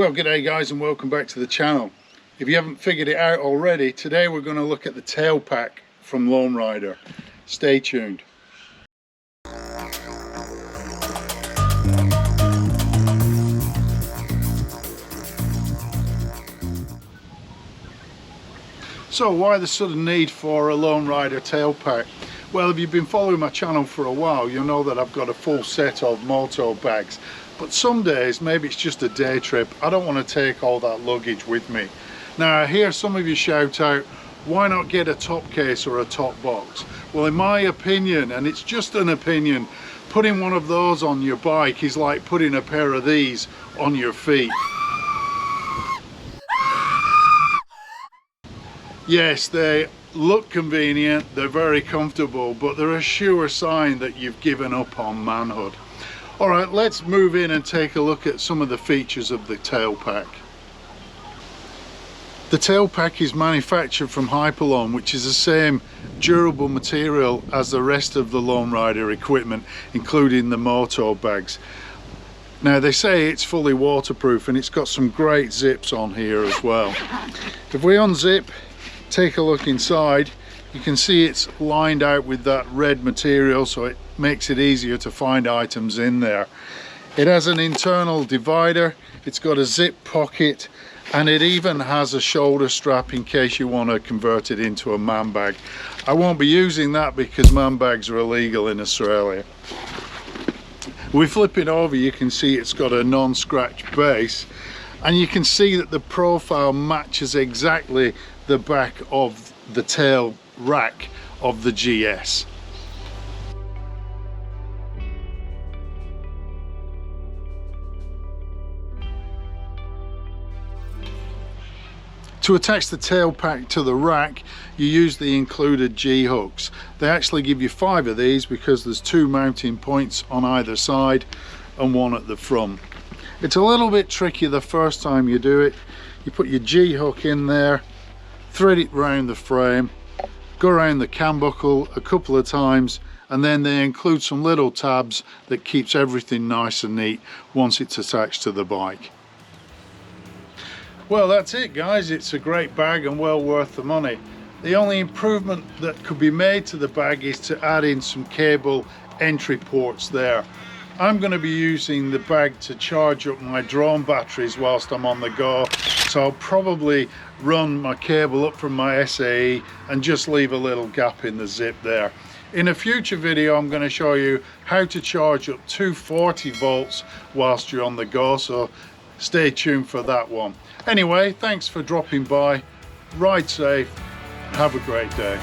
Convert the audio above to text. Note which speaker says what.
Speaker 1: Well, g'day guys, and welcome back to the channel. If you haven't figured it out already, today we're going to look at the TailPack from Lone Rider. Stay tuned. So why the sudden need for a Lone Rider TailPack? Well, if you've been following my channel for a while, you'll know that I've got a full set of moto bags. But some days, maybe it's just a day trip, I don't want to take all that luggage with me. Now I hear some of you shout out, why not get a top case or a top box? Well, in my opinion, and it's just an opinion, putting one of those on your bike is like putting a pair of these on your feet. Yes, they look convenient, they're very comfortable, but they're a sure sign that you've given up on manhood. Alright, let's move in and take a look at some of the features of the TailPack. The TailPack is manufactured from Hyperlone, which is the same durable material as the rest of the Lone Rider equipment, including the moto bags. Now they say it's fully waterproof and it's got some great zips on here as well. If we unzip, take a look inside, you can see it's lined out with that red material, so it makes it easier to find items in there. It has an internal divider, it's got a zip pocket, and it even has a shoulder strap in case you want to convert it into a man bag. I won't be using that because man bags are illegal in Australia. We flip it over, you can see it's got a non-scratch base, and you can see that the profile matches exactly the back of the tail rack of the GS. To attach the TailPack to the rack, you use the included G-hooks. They actually give you 5 of these because there's 2 mounting points on either side and 1 at the front. It's a little bit tricky the first time you do it. You put your G-hook in there, thread it round the frame, go around the cam buckle a couple of times, and then they include some little tabs that keeps everything nice and neat once it's attached to the bike. Well, that's it guys, it's a great bag and well worth the money. The only improvement that could be made to the bag is to add in some cable entry ports there. I'm going to be using the bag to charge up my drone batteries whilst I'm on the go, so I'll probably run my cable up from my SAE and just leave a little gap in the zip there. In a future video I'm going to show you how to charge up 240 volts whilst you're on the go, so stay tuned for that one. Anyway, thanks for dropping by, ride safe, have a great day.